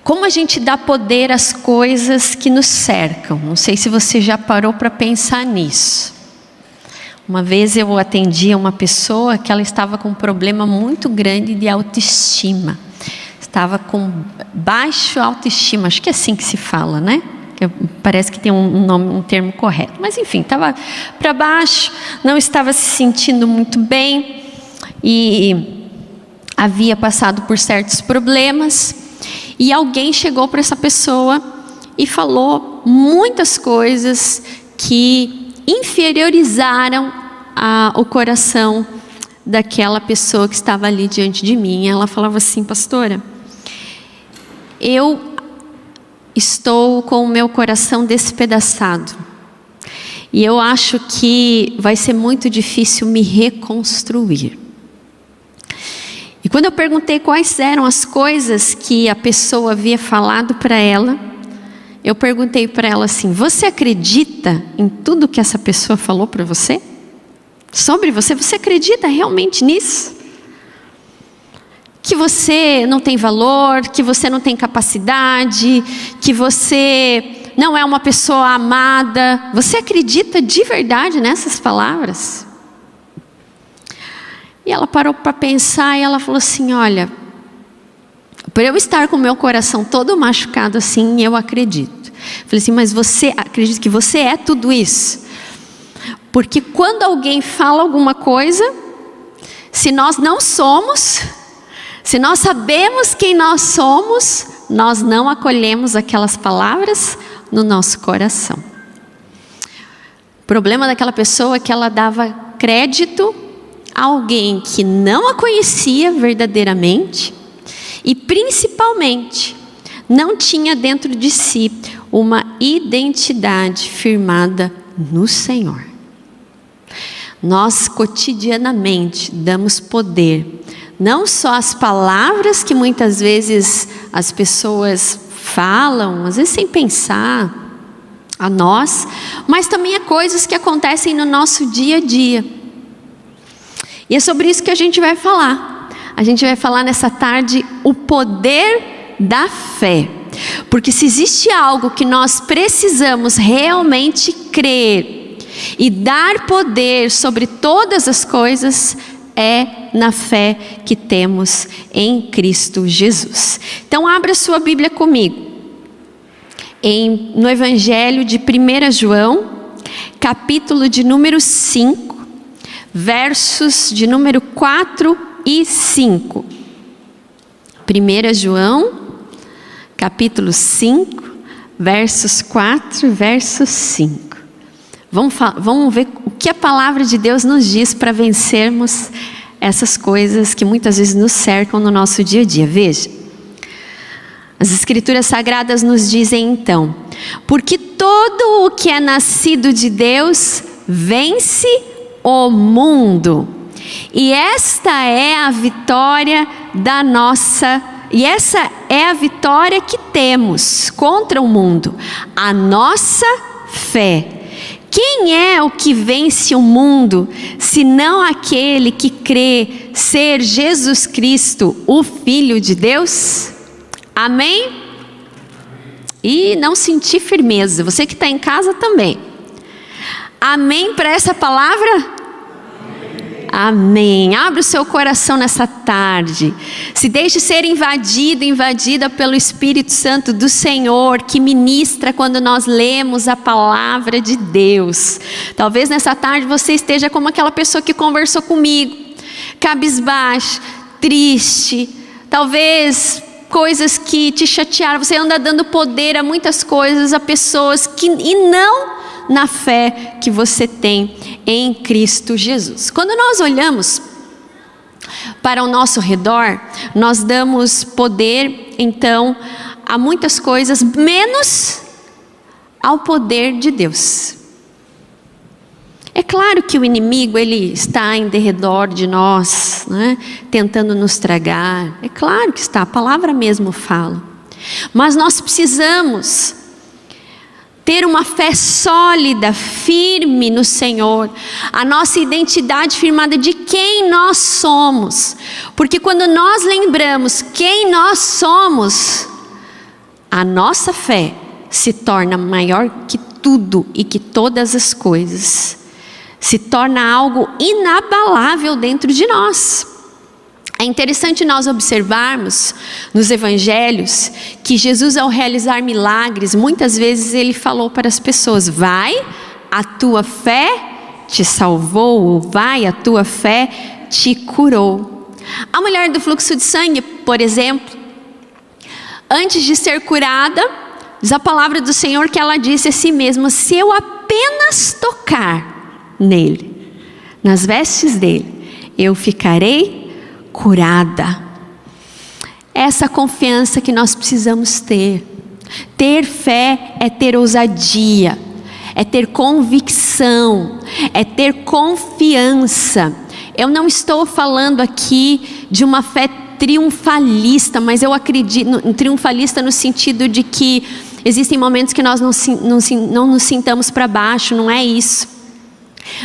Como a gente dá poder às coisas que nos cercam? Não sei se você já parou para pensar nisso. Uma vez eu atendi uma pessoa que ela estava com um problema muito grande de autoestima. Estava com baixa autoestima, acho que é assim que se fala, né? Parece que tem um termo correto. Mas enfim, estava para baixo, não estava se sentindo muito bem e havia passado por certos problemas. E alguém chegou para essa pessoa e falou muitas coisas que inferiorizaram o coração daquela pessoa que estava ali diante de mim. Ela falava assim: pastora, eu estou com o meu coração despedaçado e eu acho que vai ser muito difícil me reconstruir. E quando eu perguntei quais eram as coisas que a pessoa havia falado para ela, eu perguntei para ela assim: você acredita em tudo que essa pessoa falou para você? Sobre você? Você acredita realmente nisso? Que você não tem valor, que você não tem capacidade, que você não é uma pessoa amada. Você acredita de verdade nessas palavras? E ela parou para pensar e ela falou assim: olha, por eu estar com o meu coração todo machucado assim, eu acredito. Falei assim: mas você acredita que você é tudo isso? Porque quando alguém fala alguma coisa, se nós não somos, se nós sabemos quem nós somos, nós não acolhemos aquelas palavras no nosso coração. O problema daquela pessoa é que ela dava crédito a alguém que não a conhecia verdadeiramente e principalmente não tinha dentro de si uma identidade firmada no Senhor. Nós cotidianamente damos poder não só às palavras que muitas vezes as pessoas falam, às vezes sem pensar, a nós, mas também a coisas que acontecem no nosso dia a dia. E é sobre isso que a gente vai falar. A gente vai falar nessa tarde o poder da fé. Porque se existe algo que nós precisamos realmente crer e dar poder sobre todas as coisas, é na fé que temos em Cristo Jesus. Então abra sua Bíblia comigo. No Evangelho de 1 João, capítulo de número 5. Versos de número 4 e 5. 1 João, capítulo 5, versos 4 e versos 5. Vamos ver o que a palavra de Deus nos diz para vencermos essas coisas que muitas vezes nos cercam no nosso dia a dia. Veja, as Escrituras Sagradas nos dizem então: porque todo o que é nascido de Deus vence o mundo, e esta é a vitória e essa é a vitória que temos contra o mundo, a nossa fé. Quem é o que vence o mundo, senão aquele que crê ser Jesus Cristo, o Filho de Deus? Amém? E não sentir firmeza, você que está em casa também. Amém para essa palavra? Amém. Abra o seu coração nessa tarde. Se deixe ser invadida pelo Espírito Santo do Senhor, que ministra quando nós lemos a palavra de Deus. Talvez nessa tarde você esteja como aquela pessoa que conversou comigo, cabisbaixo, triste, talvez coisas que te chatearam. Você anda dando poder a muitas coisas, a pessoas e não na fé que você tem em Cristo Jesus. Quando nós olhamos para o nosso redor, nós damos poder então a muitas coisas, menos ao poder de Deus. É claro que o inimigo ele está em derredor de nós, né, tentando nos tragar. É claro que está, a palavra mesmo fala. Mas nós precisamos ter uma fé sólida, firme no Senhor, a nossa identidade firmada de quem nós somos, porque quando nós lembramos quem nós somos, a nossa fé se torna maior que tudo e que todas as coisas. Se torna algo inabalável dentro de nós. É interessante nós observarmos nos evangelhos que Jesus, ao realizar milagres, muitas vezes ele falou para as pessoas: vai, a tua fé te salvou, ou vai, a tua fé te curou. A mulher do fluxo de sangue, por exemplo, antes de ser curada, diz a palavra do Senhor que ela disse a si mesma: se eu apenas tocar nele, nas vestes dele, eu ficarei curada. Essa confiança que nós precisamos ter. Ter fé é ter ousadia, é ter convicção, é ter confiança. Eu não estou falando aqui de uma fé triunfalista, mas eu acredito triunfalista no sentido de que existem momentos que nós não nos sintamos para baixo, não é isso.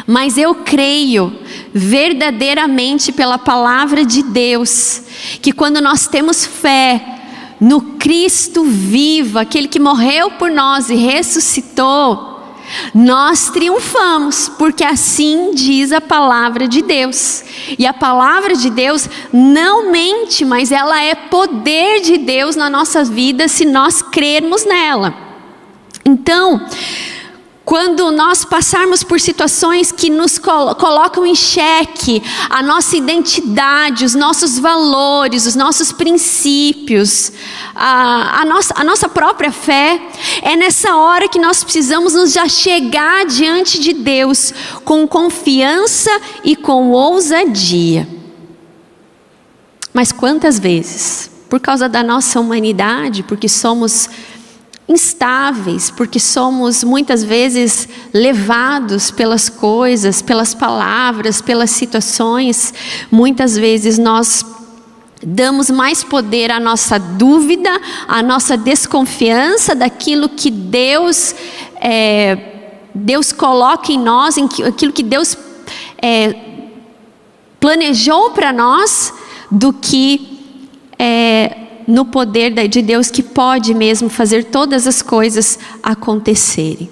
Mas eu creio verdadeiramente pela palavra de Deus, que quando nós temos fé no Cristo vivo, aquele que morreu por nós e ressuscitou, nós triunfamos, porque assim diz a palavra de Deus. E a palavra de Deus não mente, mas ela é poder de Deus na nossa vida se nós crermos nela. Então, quando nós passarmos por situações que nos colocam em xeque a nossa identidade, os nossos valores, os nossos princípios, a nossa própria fé, é nessa hora que nós precisamos nos já chegar diante de Deus com confiança e com ousadia. Mas quantas vezes, por causa da nossa humanidade, porque somos instáveis, porque somos muitas vezes levados pelas coisas, pelas palavras, pelas situações, muitas vezes nós damos mais poder à nossa dúvida, à nossa desconfiança daquilo que Deus coloca em nós, aquilo que Deus planejou para nós, do que no poder de Deus, que pode mesmo fazer todas as coisas acontecerem.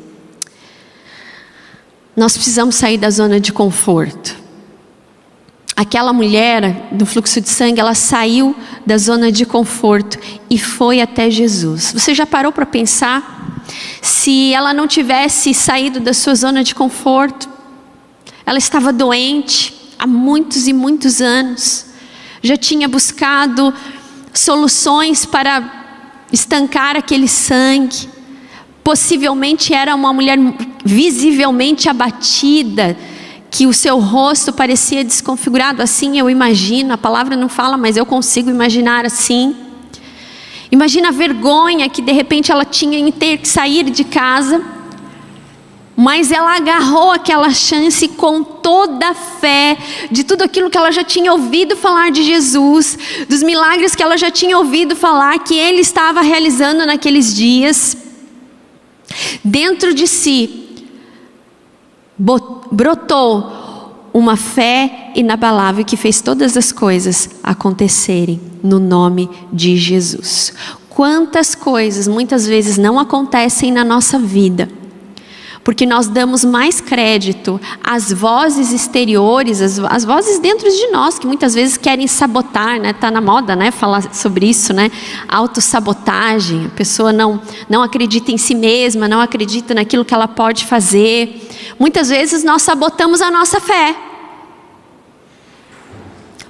Nós precisamos sair da zona de conforto. Aquela mulher do fluxo de sangue, ela saiu da zona de conforto e foi até Jesus. Você já parou para pensar? Se ela não tivesse saído da sua zona de conforto, ela estava doente há muitos e muitos anos, já tinha buscado soluções para estancar aquele sangue, possivelmente era uma mulher visivelmente abatida, que o seu rosto parecia desconfigurado, assim eu imagino, a palavra não fala, mas eu consigo imaginar assim. Imagina a vergonha que de repente ela tinha em ter que sair de casa, mas ela agarrou aquela chance com toda a fé, de tudo aquilo que ela já tinha ouvido falar de Jesus, dos milagres que ela já tinha ouvido falar, que Ele estava realizando naqueles dias. Dentro de si, brotou uma fé inabalável que fez todas as coisas acontecerem no nome de Jesus. Quantas coisas muitas vezes não acontecem na nossa vida, porque nós damos mais crédito às vozes exteriores, às vozes dentro de nós, que muitas vezes querem sabotar, né? Tá na moda, né? Falar sobre isso, né? Autossabotagem. A pessoa não acredita em si mesma, não acredita naquilo que ela pode fazer. Muitas vezes nós sabotamos a nossa fé,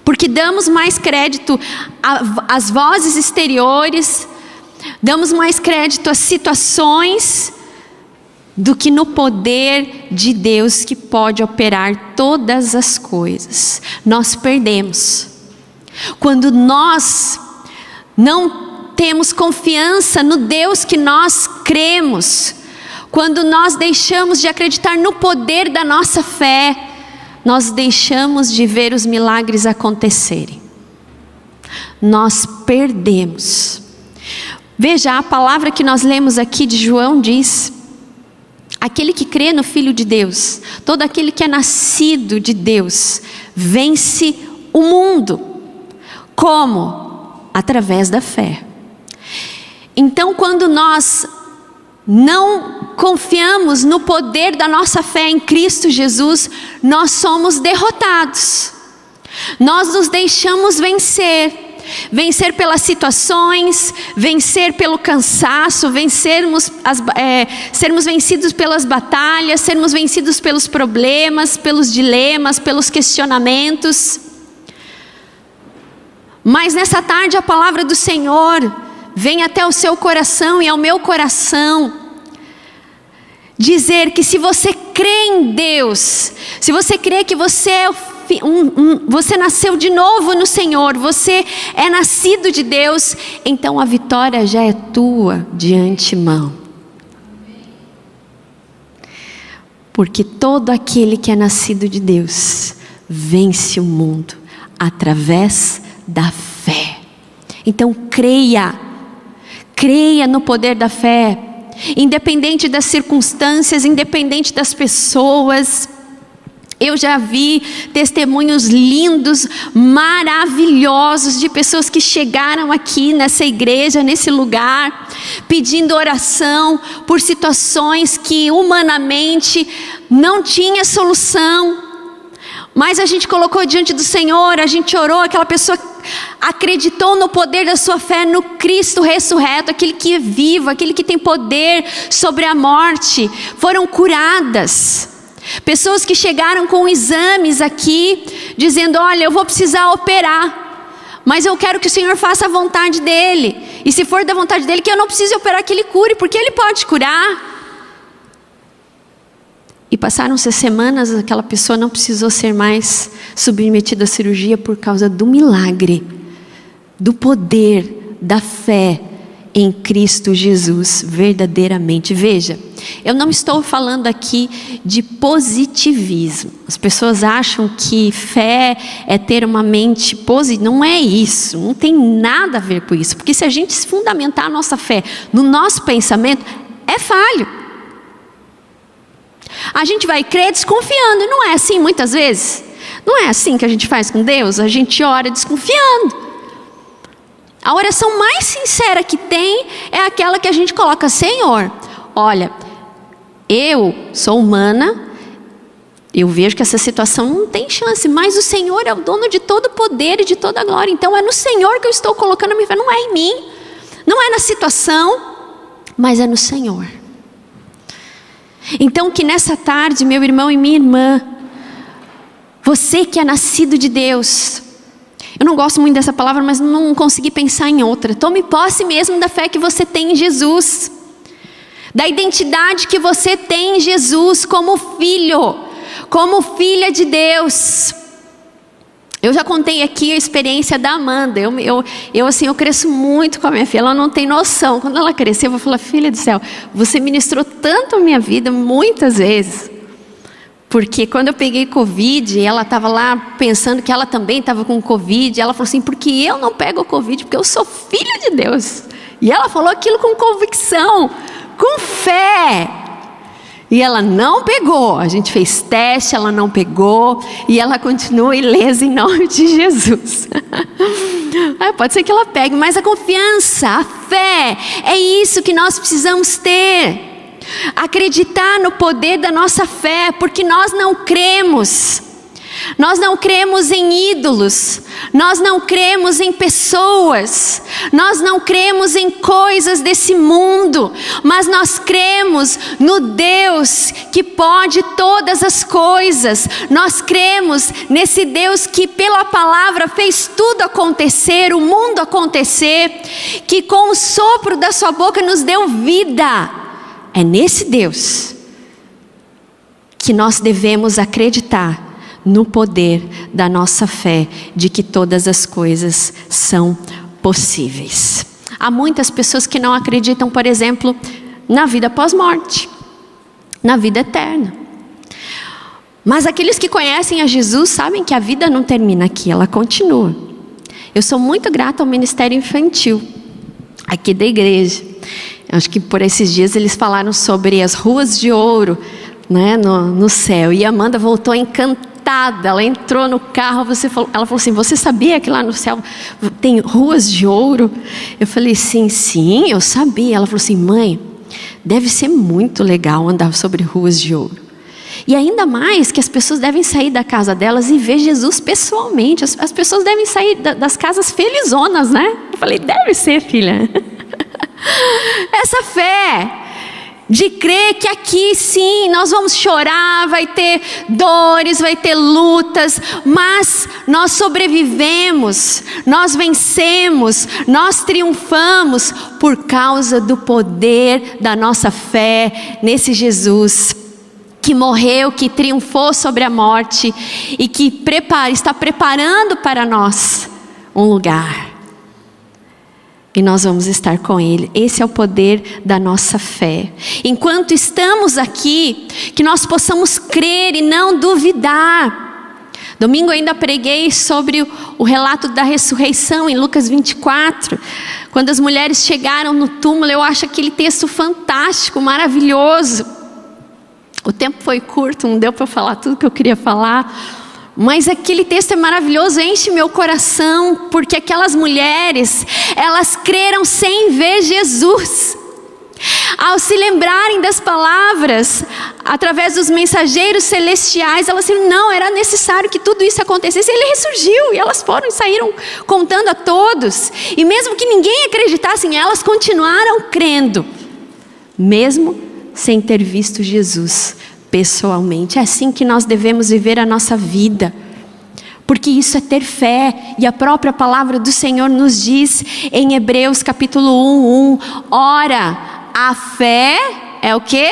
porque damos mais crédito às vozes exteriores, damos mais crédito às situações, do que no poder de Deus, que pode operar todas as coisas. Nós perdemos quando nós não temos confiança no Deus que nós cremos, quando nós deixamos de acreditar no poder da nossa fé, nós deixamos de ver os milagres acontecerem. Nós perdemos. Veja, a palavra que nós lemos aqui de João diz: aquele que crê no Filho de Deus, todo aquele que é nascido de Deus, vence o mundo. Como? Através da fé. Então, quando nós não confiamos no poder da nossa fé em Cristo Jesus, nós somos derrotados. Nós nos deixamos vencer pelas situações, vencer pelo cansaço, sermos vencidos pelas batalhas, sermos vencidos pelos problemas, pelos dilemas, pelos questionamentos. Mas nessa tarde a palavra do Senhor vem até o seu coração e ao meu coração dizer que se você crê em Deus, se você crê que você é você nasceu de novo no Senhor, você é nascido de Deus, então a vitória já é tua de antemão. Porque todo aquele que é nascido de Deus vence o mundo através da fé. Então creia no poder da fé, independente das circunstâncias, independente das pessoas. Eu já vi testemunhos lindos, maravilhosos, de pessoas que chegaram aqui nessa igreja, nesse lugar, pedindo oração por situações que humanamente não tinha solução. Mas a gente colocou diante do Senhor, a gente orou, aquela pessoa acreditou no poder da sua fé, no Cristo ressurreto, aquele que é vivo, aquele que tem poder sobre a morte, foram curadas. Pessoas que chegaram com exames aqui, dizendo: olha, eu vou precisar operar, mas eu quero que o Senhor faça a vontade dEle, e se for da vontade dEle, que eu não precise operar, que Ele cure, porque Ele pode curar. E passaram-se semanas, aquela pessoa não precisou ser mais submetida à cirurgia por causa do milagre, do poder, da fé em Cristo Jesus, verdadeiramente. Veja, eu não estou falando aqui de positivismo. As pessoas acham que fé é ter uma mente positiva. Não é isso, não tem nada a ver com isso. Porque se a gente fundamentar a nossa fé no nosso pensamento, é falho. A gente vai crer desconfiando, e não é assim muitas vezes? Não é assim que a gente faz com Deus? A gente ora desconfiando. A oração mais sincera que tem é aquela que a gente coloca: Senhor, olha, eu sou humana, eu vejo que essa situação não tem chance, mas o Senhor é o dono de todo o poder e de toda a glória, então é no Senhor que eu estou colocando a minha fé, não é em mim, não é na situação, mas é no Senhor. Então que nessa tarde, meu irmão e minha irmã, você que é nascido de Deus, eu não gosto muito dessa palavra, mas não consegui pensar em outra. Tome posse mesmo da fé que você tem em Jesus, da identidade que você tem em Jesus como filho, como filha de Deus. Eu já contei aqui a experiência da Amanda. Eu cresço muito com a minha filha, ela não tem noção. Quando ela crescer, eu vou falar: filha do céu, você ministrou tanto a minha vida muitas vezes. Porque quando eu peguei Covid, ela estava lá pensando que ela também estava com Covid. Ela falou assim: porque eu não pego Covid, porque eu sou filha de Deus. E ela falou aquilo com convicção, com fé. E ela não pegou. A gente fez teste, ela não pegou. E ela continua ilesa em nome de Jesus. Pode ser que ela pegue, mas a confiança, a fé, é isso que nós precisamos ter. Acreditar no poder da nossa fé, porque nós não cremos em ídolos, nós não cremos em pessoas, nós não cremos em coisas desse mundo, mas nós cremos no Deus que pode todas as coisas. Nós cremos nesse Deus que pela palavra fez tudo acontecer, o mundo acontecer, que com o sopro da sua boca nos deu vida. É nesse Deus que nós devemos acreditar no poder da nossa fé, de que todas as coisas são possíveis. Há muitas pessoas que não acreditam, por exemplo, na vida pós-morte, na vida eterna. Mas aqueles que conhecem a Jesus sabem que a vida não termina aqui, ela continua. Eu sou muito grata ao Ministério Infantil aqui da igreja. Acho que por esses dias eles falaram sobre as ruas de ouro, né, no céu. E a Amanda voltou encantada encantada. Ela entrou no carro, ela falou assim, você sabia que lá no céu tem ruas de ouro? Eu falei, sim, eu sabia. Ela falou assim, mãe, deve ser muito legal andar sobre ruas de ouro. E ainda mais que as pessoas devem sair da casa delas e ver Jesus pessoalmente. As pessoas devem sair das casas felizonas, né? Eu falei, deve ser, filha. Essa fé de crer que aqui sim nós vamos chorar, vai ter dores, vai ter lutas, mas nós sobrevivemos, nós vencemos, nós triunfamos por causa do poder da nossa fé nesse Jesus que morreu, que triunfou sobre a morte e que está preparando para nós um lugar. E nós vamos estar com Ele. Esse é o poder da nossa fé. Enquanto estamos aqui, que nós possamos crer e não duvidar. Domingo ainda preguei sobre o relato da ressurreição em Lucas 24. Quando as mulheres chegaram no túmulo, eu acho aquele texto fantástico, maravilhoso. O tempo foi curto, não deu para eu falar tudo que eu queria falar. Mas aquele texto é maravilhoso, enche meu coração, porque aquelas mulheres, elas creram sem ver Jesus. Ao se lembrarem das palavras, através dos mensageiros celestiais, elas disseram, não, era necessário que tudo isso acontecesse. Ele ressurgiu, e elas foram e saíram contando a todos. E mesmo que ninguém acreditasse em elas, continuaram crendo, mesmo sem ter visto Jesus pessoalmente. É assim que nós devemos viver a nossa vida, porque isso é ter fé, e a própria palavra do Senhor nos diz em Hebreus capítulo 1:1, ora, a fé é o quê?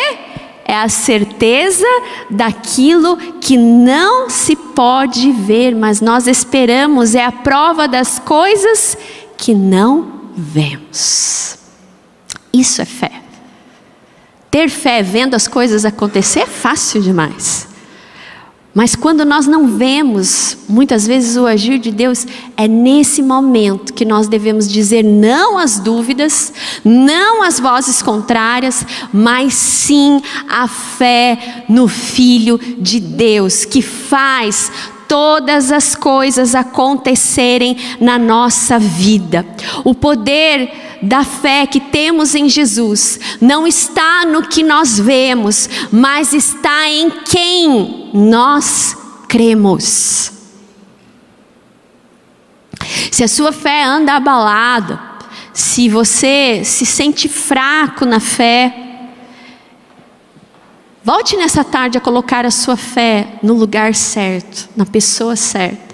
É a certeza daquilo que não se pode ver, mas nós esperamos, é a prova das coisas que não vemos. Isso é fé. Ter fé vendo as coisas acontecer é fácil demais. Mas quando nós não vemos, muitas vezes, o agir de Deus, é nesse momento que nós devemos dizer não às dúvidas, não às vozes contrárias, mas sim a fé no Filho de Deus, que faz todas as coisas acontecerem na nossa vida. O poder da fé que temos em Jesus não está no que nós vemos, mas está em quem nós cremos. Se a sua fé anda abalada, se você se sente fraco na fé, volte nessa tarde a colocar a sua fé no lugar certo, na pessoa certa,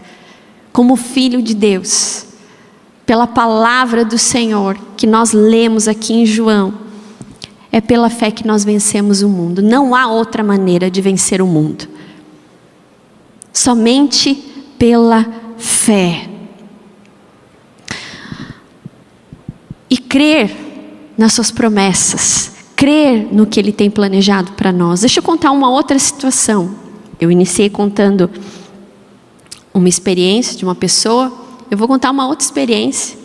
como filho de Deus, pela palavra do Senhor que nós lemos aqui em João. É pela fé que nós vencemos o mundo. Não há outra maneira de vencer o mundo, somente pela fé. E crer nas suas promessas, crer no que Ele tem planejado para nós. Deixa eu contar uma outra situação. Eu iniciei contando uma experiência de uma pessoa. Eu vou contar uma outra experiência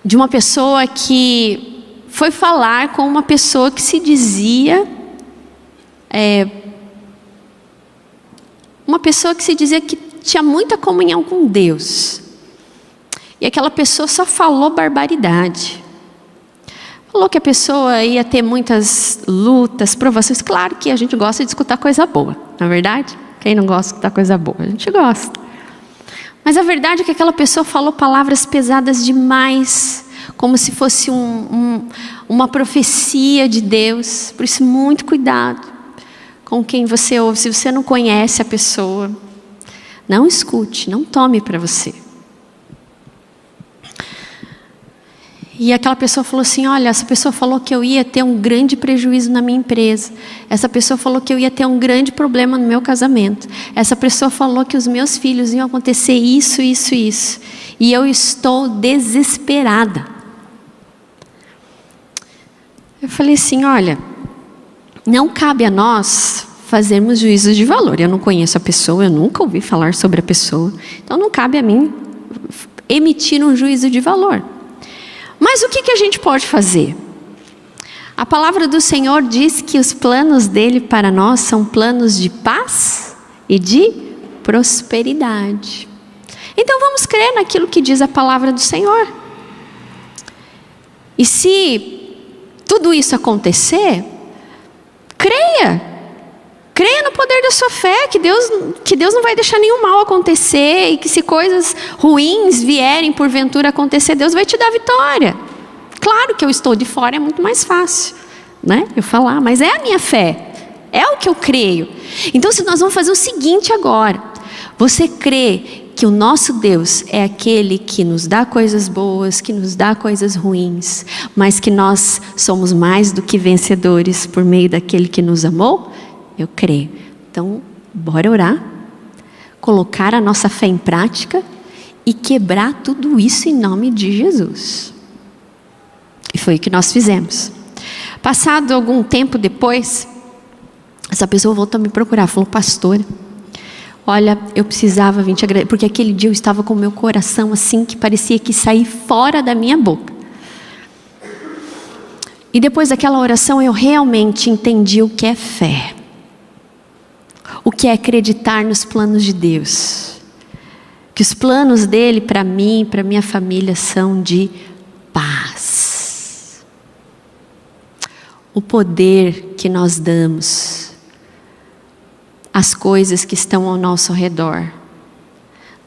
de uma pessoa que foi falar com uma pessoa que se dizia que tinha muita comunhão com Deus. E aquela pessoa só falou barbaridade. Falou que a pessoa ia ter muitas lutas, provações. Claro que a gente gosta de escutar coisa boa, não é verdade? Quem não gosta de escutar coisa boa? A gente gosta. Mas a verdade é que aquela pessoa falou palavras pesadas demais, como se fosse uma profecia de Deus. Por isso, muito cuidado com quem você ouve. Se você não conhece a pessoa, não escute, não tome para você. E aquela pessoa falou assim, olha, essa pessoa falou que eu ia ter um grande prejuízo na minha empresa. Essa pessoa falou que eu ia ter um grande problema no meu casamento. Essa pessoa falou que os meus filhos iam acontecer isso, isso, isso. E eu estou desesperada. Eu falei assim, olha, não cabe a nós fazermos juízos de valor. Eu não conheço a pessoa, eu nunca ouvi falar sobre a pessoa. Então não cabe a mim emitir um juízo de valor. Mas o que a gente pode fazer? A palavra do Senhor diz que os planos dele para nós são planos de paz e de prosperidade. Então vamos crer naquilo que diz a palavra do Senhor. E se tudo isso acontecer, creia no poder da sua fé, que Deus não vai deixar nenhum mal acontecer, e que se coisas ruins vierem porventura acontecer, Deus vai te dar vitória. Claro que eu estou de fora, é muito mais fácil, né? Eu falar, mas é a minha fé, é o que eu creio. Então nós vamos fazer o seguinte agora: você crê que o nosso Deus é aquele que nos dá coisas boas, que nos dá coisas ruins, mas que nós somos mais do que vencedores por meio daquele que nos amou? Eu creio. Então, bora orar, colocar a nossa fé em prática e quebrar tudo isso em nome de Jesus. E foi o que nós fizemos. Passado algum tempo depois, essa pessoa voltou a me procurar, falou: pastora, olha, eu precisava vir te agradecer, porque aquele dia eu estava com o meu coração assim, que parecia que saía fora da minha boca. E depois daquela oração eu realmente entendi o que é fé. O que é acreditar nos planos de Deus. Que os planos dele para mim, para minha família são de paz. O poder que nós damos as coisas que estão ao nosso redor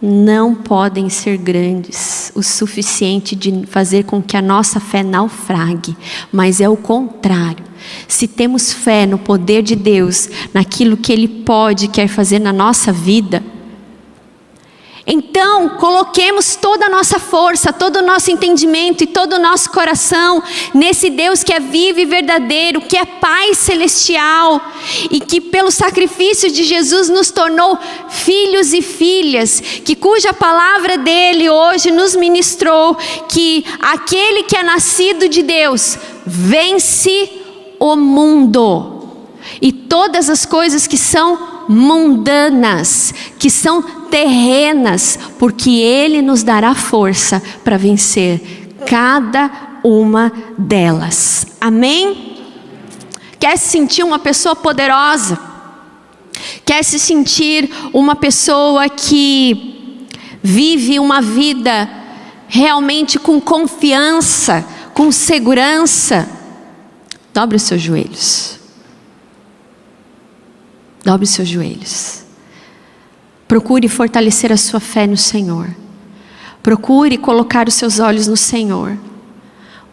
não podem ser grandes o suficiente de fazer com que a nossa fé naufrague, mas é o contrário. Se temos fé no poder de Deus, naquilo que Ele pode e quer fazer na nossa vida, então coloquemos toda a nossa força, todo o nosso entendimento e todo o nosso coração nesse Deus que é vivo e verdadeiro, que é Pai celestial e que pelo sacrifício de Jesus nos tornou filhos e filhas, que cuja palavra dele hoje nos ministrou, que aquele que é nascido de Deus vence o mundo e todas as coisas que são mundanas, que são terrenas, porque Ele nos dará força para vencer cada uma delas. Amém? Quer se sentir uma pessoa poderosa? Quer se sentir uma pessoa que vive uma vida realmente com confiança, com segurança? Dobre os seus joelhos. Dobre os seus joelhos. Procure fortalecer a sua fé no Senhor. Procure colocar os seus olhos no Senhor.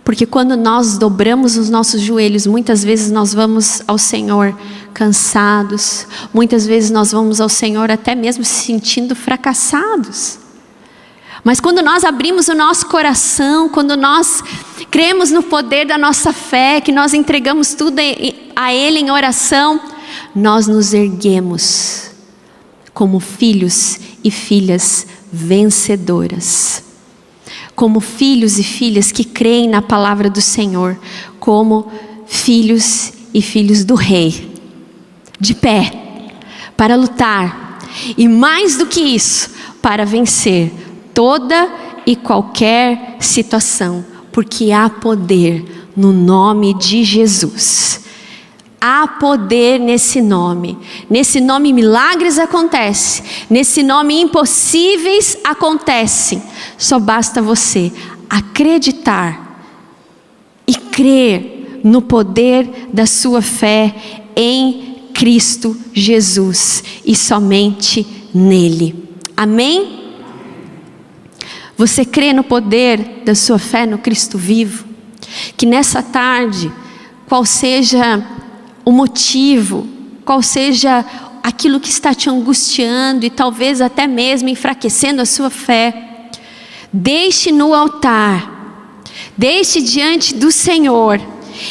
Porque quando nós dobramos os nossos joelhos, muitas vezes nós vamos ao Senhor cansados. Muitas vezes nós vamos ao Senhor até mesmo se sentindo fracassados. Mas quando nós abrimos o nosso coração, quando nós cremos no poder da nossa fé, que nós entregamos tudo a Ele em oração, nós nos erguemos como filhos e filhas vencedoras, como filhos e filhas que creem na palavra do Senhor, como filhos e filhos do Rei, de pé, para lutar, e mais do que isso, para vencer toda e qualquer situação, porque há poder no nome de Jesus. Há poder nesse nome milagres acontecem, nesse nome impossíveis acontecem. Só basta você acreditar e crer no poder da sua fé em Cristo Jesus e somente nele. Amém? Você crê no poder da sua fé no Cristo vivo? Que nessa tarde, qual seja o motivo, qual seja aquilo que está te angustiando e talvez até mesmo enfraquecendo a sua fé, deixe no altar, deixe diante do Senhor,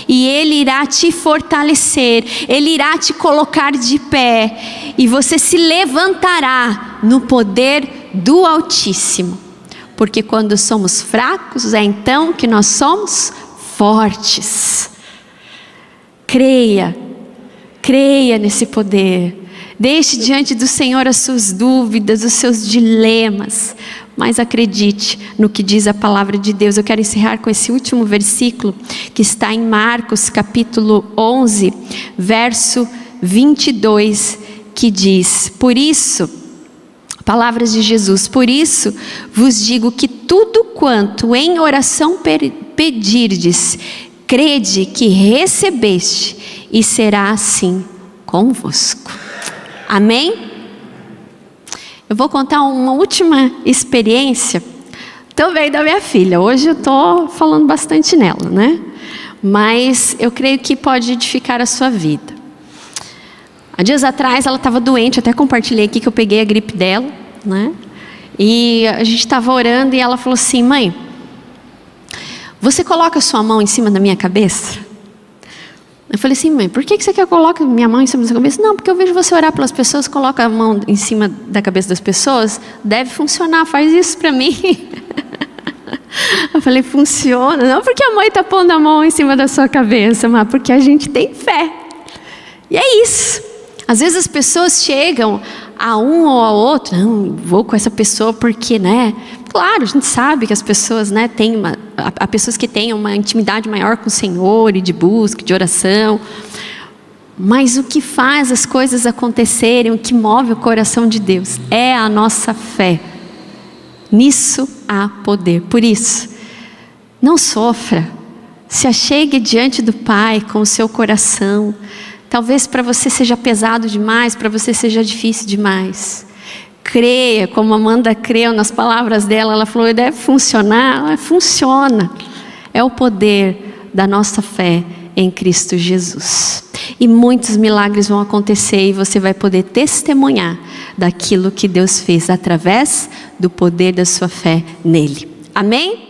e Ele irá te fortalecer, Ele irá te colocar de pé, e você se levantará no poder do Altíssimo, porque quando somos fracos, é então que nós somos fortes. Creia nesse poder. Deixe diante do Senhor as suas dúvidas, os seus dilemas, mas acredite no que diz a palavra de Deus. Eu quero encerrar com esse último versículo que está em Marcos capítulo 11, verso 22, que diz: por isso, palavras de Jesus, por isso vos digo que tudo quanto em oração pedirdes, crede que recebeste, e será assim convosco. Amém? Eu vou contar uma última experiência também da minha filha. Hoje eu estou falando bastante nela, né? Mas eu creio que pode edificar a sua vida. Há dias atrás ela estava doente, até compartilhei aqui que eu peguei a gripe dela, né? E a gente estava orando e ela falou assim: mãe, você coloca a sua mão em cima da minha cabeça? Eu falei assim: mãe, por que você quer colocar minha mão em cima da sua cabeça? Não, porque eu vejo você orar pelas pessoas, coloca a mão em cima da cabeça das pessoas, deve funcionar, faz isso para mim. Eu falei: funciona, não porque a mãe está pondo a mão em cima da sua cabeça, mas porque a gente tem fé. E é isso. Às vezes as pessoas chegam a um ou a outro: não, vou com essa pessoa porque, né? Claro, a gente sabe que as pessoas, né, há pessoas que têm uma intimidade maior com o Senhor, e de busca, de oração. Mas o que faz as coisas acontecerem, o que move o coração de Deus, é a nossa fé. Nisso há poder. Por isso, não sofra. Se achegue diante do Pai com o seu coração. Talvez para você seja pesado demais, para você seja difícil demais. Creia, como a Amanda creu nas palavras dela. Ela falou: deve funcionar. Ela funciona. É o poder da nossa fé em Cristo Jesus. E muitos milagres vão acontecer e você vai poder testemunhar daquilo que Deus fez através do poder da sua fé nele. Amém?